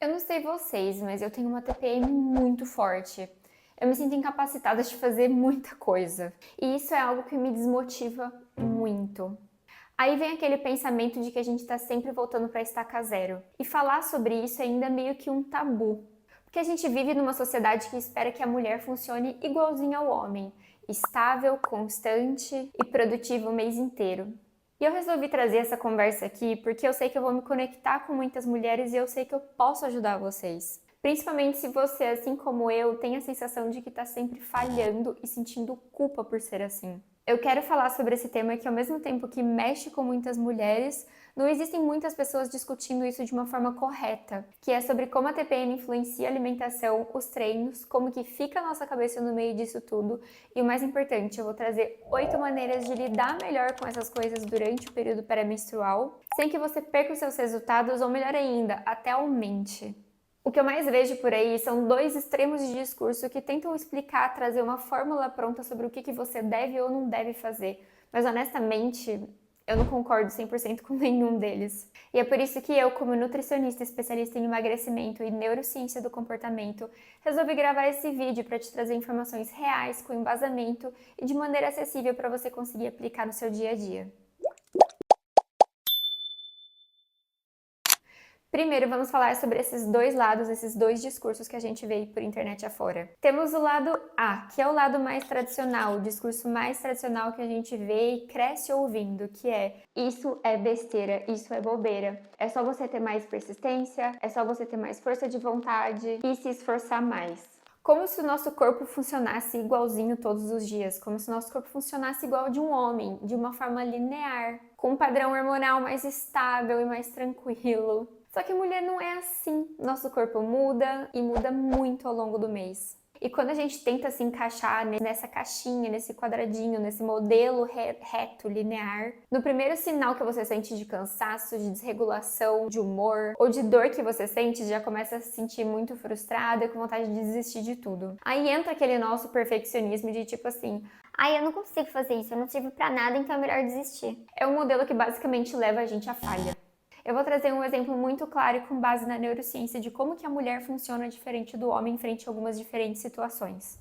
Eu não sei vocês, mas eu tenho uma TPM muito forte. Eu me sinto incapacitada de fazer muita coisa. E isso é algo que me desmotiva muito. Aí vem aquele pensamento de que a gente está sempre voltando para a estaca zero. E falar sobre isso é ainda meio que um tabu. Porque a gente vive numa sociedade que espera que a mulher funcione igualzinho ao homem. Estável, constante e produtiva o mês inteiro. E eu resolvi trazer essa conversa aqui porque eu sei que eu vou me conectar com muitas mulheres e eu sei que eu posso ajudar vocês. Principalmente se você, assim como eu, tem a sensação de que está sempre falhando e sentindo culpa por ser assim. Eu quero falar sobre esse tema que, ao mesmo tempo que mexe com muitas mulheres, não existem muitas pessoas discutindo isso de uma forma correta, que é sobre como a TPM influencia a alimentação, os treinos, como que fica a nossa cabeça no meio disso tudo e o mais importante, eu vou trazer 8 maneiras de lidar melhor com essas coisas durante o período pré-menstrual, sem que você perca os seus resultados ou, melhor ainda, até aumente. O que eu mais vejo por aí são dois extremos de discurso que tentam explicar, trazer uma fórmula pronta sobre o que você deve ou não deve fazer. Mas honestamente, eu não concordo 100% com nenhum deles. E é por isso que eu, como nutricionista especialista em emagrecimento e neurociência do comportamento, resolvi gravar esse vídeo para te trazer informações reais, com embasamento e de maneira acessível para você conseguir aplicar no seu dia a dia. Primeiro, vamos falar sobre esses dois lados, esses dois discursos que a gente vê por internet afora. Temos o lado A, que é o lado mais tradicional, o discurso mais tradicional que a gente vê e cresce ouvindo, que é: isso é besteira, isso é bobeira. É só você ter mais persistência, é só você ter mais força de vontade e se esforçar mais. Como se o nosso corpo funcionasse igualzinho todos os dias, como se o nosso corpo funcionasse igual de um homem, de uma forma linear, com um padrão hormonal mais estável e mais tranquilo. Só que mulher não é assim. Nosso corpo muda e muda muito ao longo do mês. E quando a gente tenta se encaixar nessa caixinha, nesse quadradinho, nesse modelo reto, linear, no primeiro sinal que você sente de cansaço, de desregulação, de humor ou de dor que você sente, já começa a se sentir muito frustrada e com vontade de desistir de tudo. Aí entra aquele nosso perfeccionismo de tipo assim: ai, eu não consigo fazer isso, eu não sirvo pra nada, então é melhor desistir. É um modelo que basicamente leva a gente à falha. Eu vou trazer um exemplo muito claro e com base na neurociência de como que a mulher funciona diferente do homem em frente a algumas diferentes situações.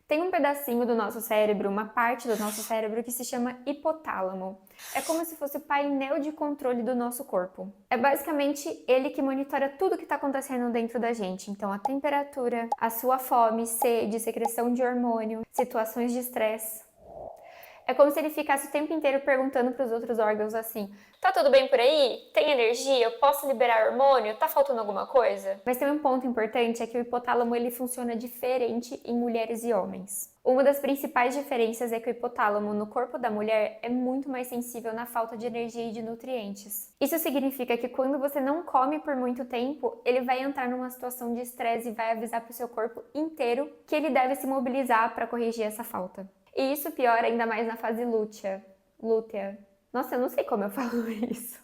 Tem um pedacinho do nosso cérebro, uma parte do nosso cérebro que se chama hipotálamo. É como se fosse o painel de controle do nosso corpo. É basicamente ele que monitora tudo que está acontecendo dentro da gente. Então, a temperatura, a sua fome, sede, secreção de hormônio, situações de estresse. É como se ele ficasse o tempo inteiro perguntando para os outros órgãos assim: tá tudo bem por aí? Tem energia? Eu posso liberar hormônio? Tá faltando alguma coisa? Mas tem um ponto importante, é que o hipotálamo ele funciona diferente em mulheres e homens. Uma das principais diferenças é que o hipotálamo no corpo da mulher é muito mais sensível na falta de energia e de nutrientes. Isso significa que quando você não come por muito tempo, ele vai entrar numa situação de estresse e vai avisar para o seu corpo inteiro que ele deve se mobilizar para corrigir essa falta. E isso piora ainda mais na fase lútea. Nossa, eu não sei como eu falo isso.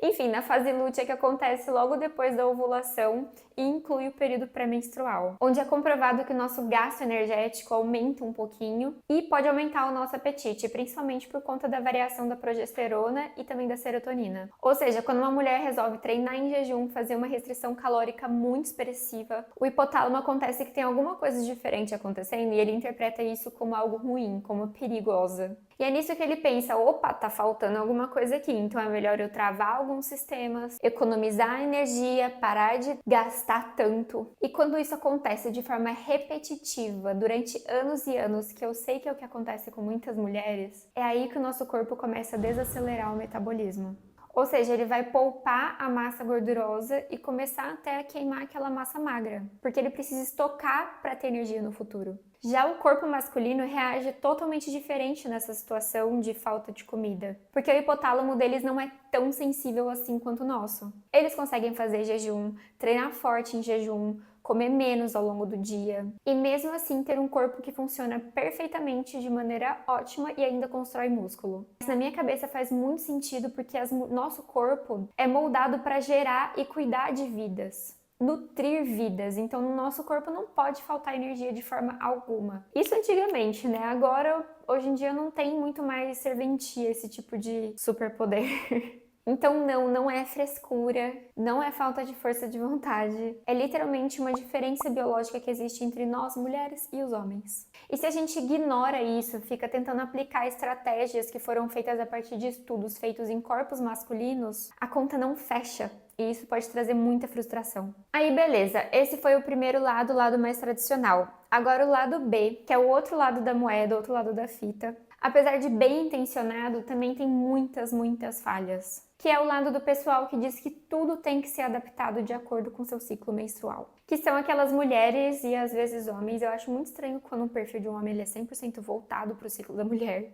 Enfim, na fase lútea que acontece logo depois da ovulação e inclui o período pré-menstrual, onde é comprovado que o nosso gasto energético aumenta um pouquinho e pode aumentar o nosso apetite, principalmente por conta da variação da progesterona e também da serotonina. Ou seja, quando uma mulher resolve treinar em jejum, fazer uma restrição calórica muito expressiva, o hipotálamo acontece que tem alguma coisa diferente acontecendo e ele interpreta isso como algo ruim, como perigosa. E é nisso que ele pensa: opa, tá faltando alguma coisa aqui, então é melhor eu travar alguns sistemas, economizar energia, parar de gastar tanto. E quando isso acontece de forma repetitiva, durante anos e anos, que eu sei que é o que acontece com muitas mulheres, é aí que o nosso corpo começa a desacelerar o metabolismo. Ou seja, ele vai poupar a massa gordurosa e começar até a queimar aquela massa magra, porque ele precisa estocar para ter energia no futuro. Já o corpo masculino reage totalmente diferente nessa situação de falta de comida, porque o hipotálamo deles não é tão sensível assim quanto o nosso. Eles conseguem fazer jejum, treinar forte em jejum, comer menos ao longo do dia e mesmo assim ter um corpo que funciona perfeitamente de maneira ótima e ainda constrói músculo. Mas na minha cabeça faz muito sentido porque nosso corpo é moldado para gerar e cuidar de vidas, nutrir vidas, então no nosso corpo não pode faltar energia de forma alguma. Isso antigamente, né? Agora, hoje em dia não tem muito mais serventia esse tipo de superpoder. Então não é frescura, não é falta de força de vontade. É literalmente uma diferença biológica que existe entre nós, mulheres, e os homens. E se a gente ignora isso, fica tentando aplicar estratégias que foram feitas a partir de estudos feitos em corpos masculinos, a conta não fecha. E isso pode trazer muita frustração. Aí beleza, esse foi o primeiro lado, o lado mais tradicional. Agora o lado B, que é o outro lado da moeda, o outro lado da fita. Apesar de bem intencionado, também tem muitas falhas. Que é o lado do pessoal que diz que tudo tem que ser adaptado de acordo com seu ciclo menstrual. Que são aquelas mulheres e às vezes homens, eu acho muito estranho quando um perfil de um homem ele é 100% voltado para o ciclo da mulher,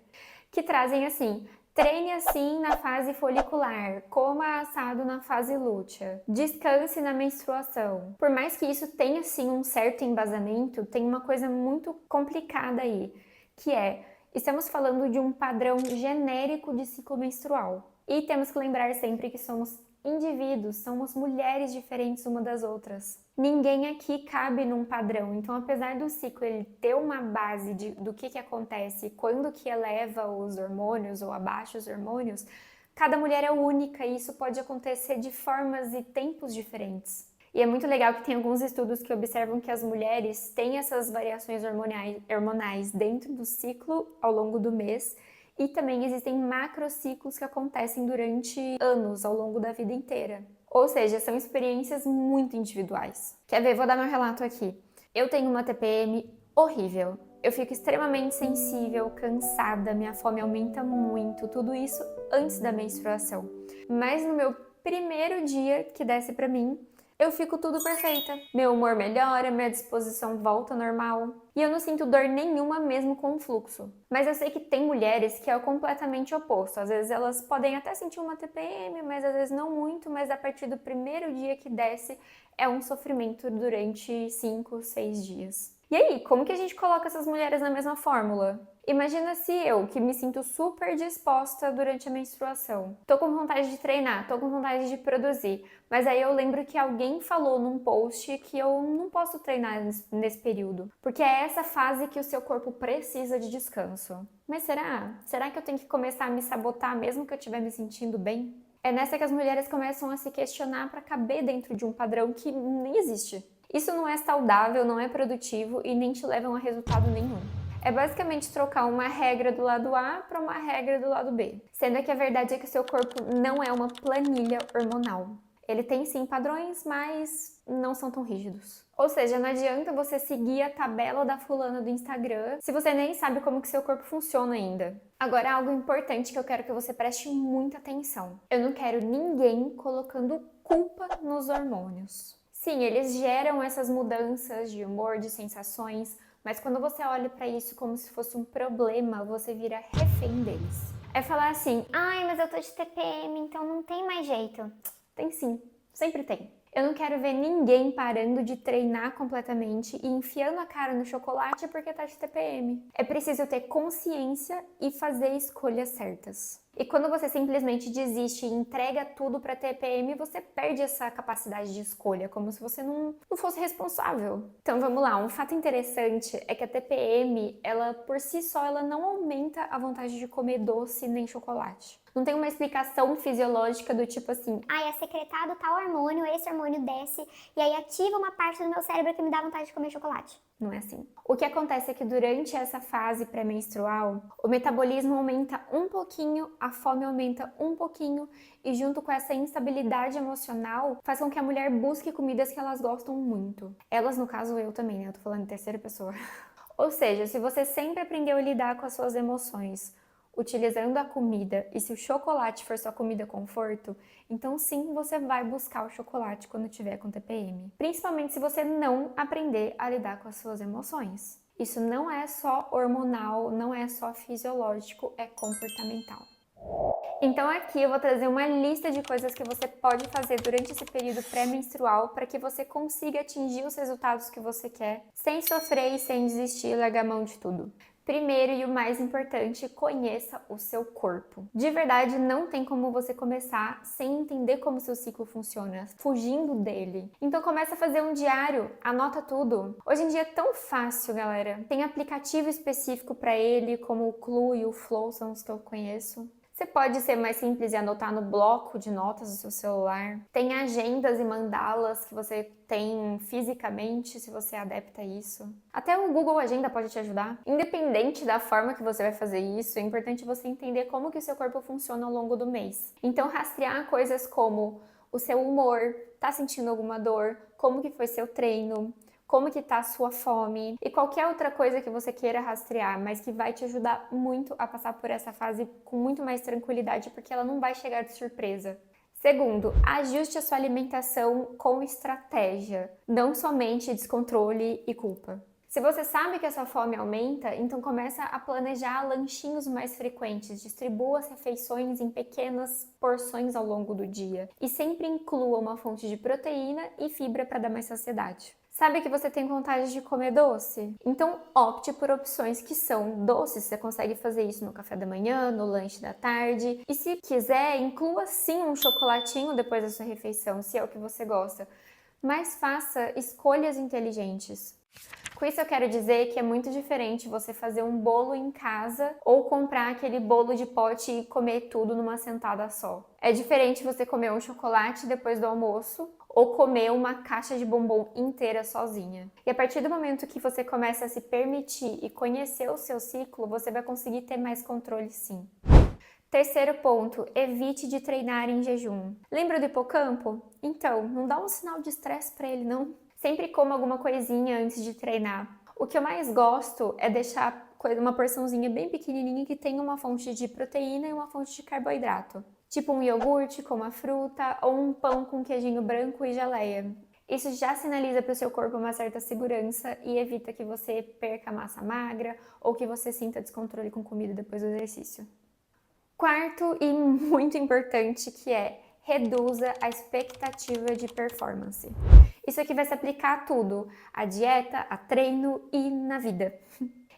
que trazem assim: treine assim na fase folicular, coma assado na fase lútea, descanse na menstruação. Por mais que isso tenha sim um certo embasamento, tem uma coisa muito complicada aí, que é: estamos falando de um padrão genérico de ciclo menstrual. E temos que lembrar sempre que somos indivíduos, somos mulheres diferentes uma das outras. Ninguém aqui cabe num padrão. Então, apesar do ciclo ele ter uma base do que acontece, quando que eleva os hormônios ou abaixa os hormônios, cada mulher é única e isso pode acontecer de formas e tempos diferentes. E é muito legal que tem alguns estudos que observam que as mulheres têm essas variações hormonais dentro do ciclo ao longo do mês, e também existem macrociclos que acontecem durante anos, ao longo da vida inteira. Ou seja, são experiências muito individuais. Quer ver? Vou dar meu relato aqui. Eu tenho uma TPM horrível. Eu fico extremamente sensível, cansada, minha fome aumenta muito, tudo isso antes da menstruação. Mas no meu primeiro dia que desce pra mim, eu fico tudo perfeita. Meu humor melhora, minha disposição volta ao normal. E eu não sinto dor nenhuma mesmo com o fluxo. Mas eu sei que tem mulheres que é o completamente oposto. Às vezes elas podem até sentir uma TPM, mas às vezes não muito. Mas a partir do primeiro dia que desce, é um sofrimento durante 5, 6 dias. E aí, como que a gente coloca essas mulheres na mesma fórmula? Imagina se eu, que me sinto super disposta durante a menstruação, tô com vontade de treinar, tô com vontade de produzir, mas aí eu lembro que alguém falou num post que eu não posso treinar nesse período, porque é essa fase que o seu corpo precisa de descanso. Mas será? Será que eu tenho que começar a me sabotar mesmo que eu estiver me sentindo bem? É nessa que as mulheres começam a se questionar para caber dentro de um padrão que nem existe. Isso não é saudável, não é produtivo e nem te leva a resultado nenhum. É basicamente trocar uma regra do lado A para uma regra do lado B. Sendo que a verdade é que o seu corpo não é uma planilha hormonal. Ele tem sim padrões, mas não são tão rígidos. Ou seja, não adianta você seguir a tabela da fulana do Instagram se você nem sabe como que seu corpo funciona ainda. Agora, algo importante que eu quero que você preste muita atenção. Eu não quero ninguém colocando culpa nos hormônios. Sim, eles geram essas mudanças de humor, de sensações, mas quando você olha para isso como se fosse um problema, você vira refém deles. É falar assim: ai, mas eu tô de TPM, então não tem mais jeito. Tem sim, sempre tem. Eu não quero ver ninguém parando de treinar completamente e enfiando a cara no chocolate porque tá de TPM. É preciso ter consciência e fazer escolhas certas. E quando você simplesmente desiste e entrega tudo para TPM, você perde essa capacidade de escolha, como se você não fosse responsável. Então vamos lá, um fato interessante é que a TPM, ela por si só, ela não aumenta a vontade de comer doce nem chocolate. Não tem uma explicação fisiológica do tipo assim: é secretado tal hormônio, esse hormônio desce e aí ativa uma parte do meu cérebro que me dá vontade de comer chocolate. Não é assim. O que acontece é que durante essa fase pré-menstrual, o metabolismo aumenta um pouquinho, a fome aumenta um pouquinho e junto com essa instabilidade emocional faz com que a mulher busque comidas que elas gostam muito. Elas, no caso, eu também, né? Eu tô falando em terceira pessoa. Ou seja, se você sempre aprendeu a lidar com as suas emoções utilizando a comida, e se o chocolate for sua comida conforto, então sim, você vai buscar o chocolate quando tiver com TPM. Principalmente se você não aprender a lidar com as suas emoções. Isso não é só hormonal, não é só fisiológico, é comportamental. Então aqui eu vou trazer uma lista de coisas que você pode fazer durante esse período pré-menstrual para que você consiga atingir os resultados que você quer, sem sofrer e sem desistir e largar a mão de tudo. Primeiro e o mais importante, conheça o seu corpo. De verdade, não tem como você começar sem entender como seu ciclo funciona, fugindo dele. Então começa a fazer um diário, anota tudo. Hoje em dia é tão fácil, galera. Tem aplicativo específico para ele, como o Clue e o Flow, são os que eu conheço. Você pode ser mais simples e anotar no bloco de notas do seu celular. Tem agendas e mandalas que você tem fisicamente, se você é adepta a isso. Até o Google Agenda pode te ajudar. Independente da forma que você vai fazer isso, é importante você entender como que o seu corpo funciona ao longo do mês. Então, rastrear coisas como o seu humor, tá sentindo alguma dor, como que foi seu treino, como que tá a sua fome e qualquer outra coisa que você queira rastrear, mas que vai te ajudar muito a passar por essa fase com muito mais tranquilidade, porque ela não vai chegar de surpresa. Segundo, ajuste a sua alimentação com estratégia, não somente descontrole e culpa. Se você sabe que a sua fome aumenta, então começa a planejar lanchinhos mais frequentes, distribua as refeições em pequenas porções ao longo do dia e sempre inclua uma fonte de proteína e fibra para dar mais saciedade. Sabe que você tem vontade de comer doce? Então opte por opções que são doces. Você consegue fazer isso no café da manhã, no lanche da tarde. E se quiser, inclua sim um chocolatinho depois da sua refeição, se é o que você gosta. Mas faça escolhas inteligentes. Com isso eu quero dizer que é muito diferente você fazer um bolo em casa ou comprar aquele bolo de pote e comer tudo numa sentada só. É diferente você comer um chocolate depois do almoço ou comer uma caixa de bombom inteira sozinha. E a partir do momento que você começa a se permitir e conhecer o seu ciclo, você vai conseguir ter mais controle sim. Terceiro ponto, evite de treinar em jejum. Lembra do hipocampo? Então, não dá um sinal de estresse para ele não. Sempre coma alguma coisinha antes de treinar. O que eu mais gosto é deixar uma porçãozinha bem pequenininha que tenha uma fonte de proteína e uma fonte de carboidrato. Tipo um iogurte com uma fruta ou um pão com queijinho branco e geleia. Isso já sinaliza para o seu corpo uma certa segurança e evita que você perca massa magra ou que você sinta descontrole com comida depois do exercício. Quarto e muito importante que é reduza a expectativa de performance. Isso aqui vai se aplicar a tudo, a dieta, a treino e na vida.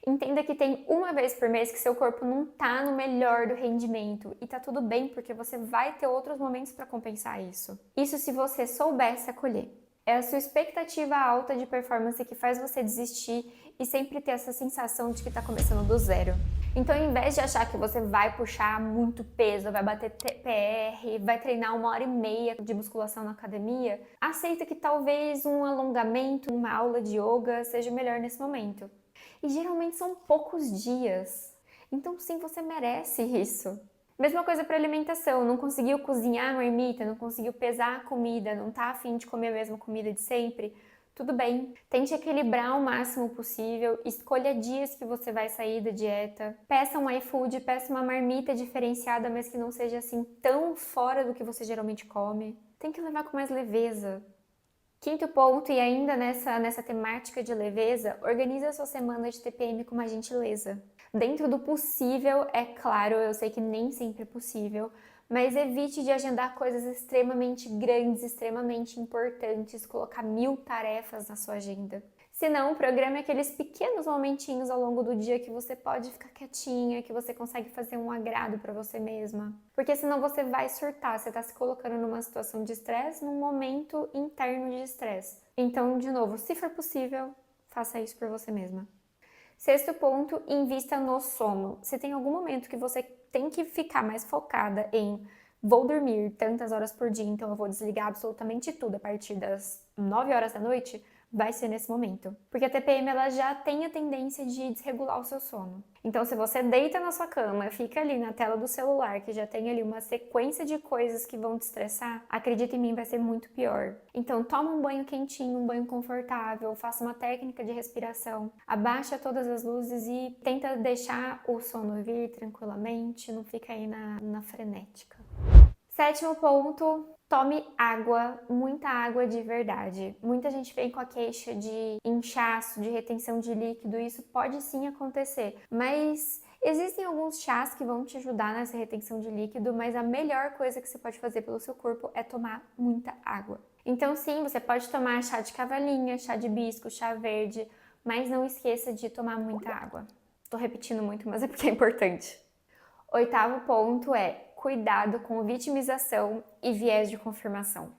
Entenda que tem uma vez por mês que seu corpo não tá no melhor do rendimento e tá tudo bem porque você vai ter outros momentos para compensar isso. Isso se você soubesse acolher. É a sua expectativa alta de performance que faz você desistir e sempre ter essa sensação de que tá começando do zero. Então, ao invés de achar que você vai puxar muito peso, vai bater PR, vai treinar 1h30 de musculação na academia, aceita que talvez um alongamento, uma aula de yoga seja melhor nesse momento. E geralmente são poucos dias. Então, sim, você merece isso. Mesma coisa para alimentação, não conseguiu cozinhar a marmita, não conseguiu pesar a comida, não tá afim de comer a mesma comida de sempre, tudo bem. Tente equilibrar o máximo possível, escolha dias que você vai sair da dieta, peça um iFood, peça uma marmita diferenciada, mas que não seja assim tão fora do que você geralmente come. Tem que levar com mais leveza. Quinto ponto, e ainda nessa temática de leveza, organize a sua semana de TPM com uma gentileza. Dentro do possível, é claro, eu sei que nem sempre é possível, mas evite de agendar coisas extremamente grandes, extremamente importantes, colocar 1000 tarefas na sua agenda. Senão, programe aqueles pequenos momentinhos ao longo do dia que você pode ficar quietinha, que você consegue fazer um agrado para você mesma. Porque senão você vai surtar, você está se colocando numa situação de estresse, num momento interno de estresse. Então, de novo, se for possível, faça isso por você mesma. Sexto ponto, invista no sono. Se tem algum momento que você tem que ficar mais focada em vou dormir tantas horas por dia, então eu vou desligar absolutamente tudo a partir das 9 horas da noite, vai ser nesse momento. Porque a TPM ela já tem a tendência de desregular o seu sono. Então se você deita na sua cama, fica ali na tela do celular, que já tem ali uma sequência de coisas que vão te estressar, acredita em mim, vai ser muito pior. Então toma um banho quentinho, um banho confortável, faça uma técnica de respiração, abaixa todas as luzes e tenta deixar o sono vir tranquilamente, não fica aí na frenética. Sétimo ponto, tome água, muita água de verdade. Muita gente vem com a queixa de inchaço, de retenção de líquido, isso pode sim acontecer, mas existem alguns chás que vão te ajudar nessa retenção de líquido, mas a melhor coisa que você pode fazer pelo seu corpo é tomar muita água. Então sim, você pode tomar chá de cavalinha, chá de hibisco, chá verde, mas não esqueça de tomar muita água. Tô repetindo muito, mas é porque é importante. Oitavo ponto é cuidado com vitimização e viés de confirmação.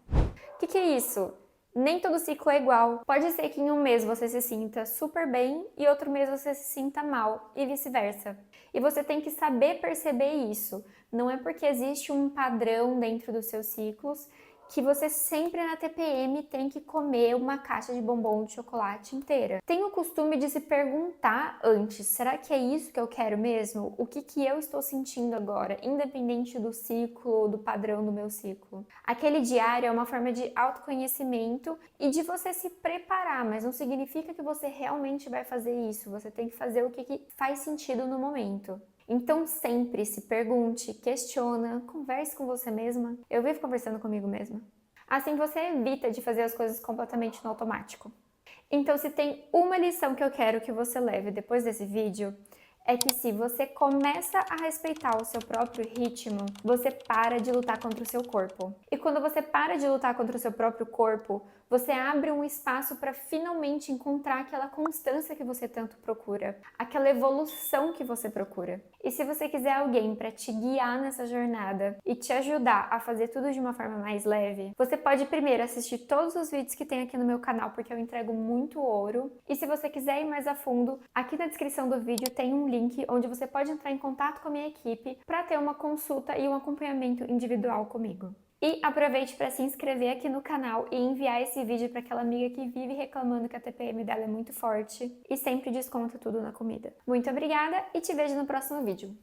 O que é isso? Nem todo ciclo é igual. Pode ser que em um mês você se sinta super bem e outro mês você se sinta mal e vice-versa. E você tem que saber perceber isso. Não é porque existe um padrão dentro dos seus ciclos que você sempre na TPM tem que comer uma caixa de bombom de chocolate inteira. Tem o costume de se perguntar antes, será que é isso que eu quero mesmo? O que eu estou sentindo agora, independente do ciclo ou do padrão do meu ciclo? Aquele diário é uma forma de autoconhecimento e de você se preparar, mas não significa que você realmente vai fazer isso. Você tem que fazer o que faz sentido no momento. Então sempre se pergunte, questiona, converse com você mesma. Eu vivo conversando comigo mesma. Assim você evita de fazer as coisas completamente no automático. Então se tem uma lição que eu quero que você leve depois desse vídeo, é que se você começa a respeitar o seu próprio ritmo, você para de lutar contra o seu corpo. E quando você para de lutar contra o seu próprio corpo, você abre um espaço para finalmente encontrar aquela constância que você tanto procura, aquela evolução que você procura. E se você quiser alguém para te guiar nessa jornada e te ajudar a fazer tudo de uma forma mais leve, você pode primeiro assistir todos os vídeos que tem aqui no meu canal, porque eu entrego muito ouro. E se você quiser ir mais a fundo, aqui na descrição do vídeo tem um link onde você pode entrar em contato com a minha equipe para ter uma consulta e um acompanhamento individual comigo. E aproveite para se inscrever aqui no canal e enviar esse vídeo para aquela amiga que vive reclamando que a TPM dela é muito forte e sempre desconta tudo na comida. Muito obrigada e te vejo no próximo vídeo.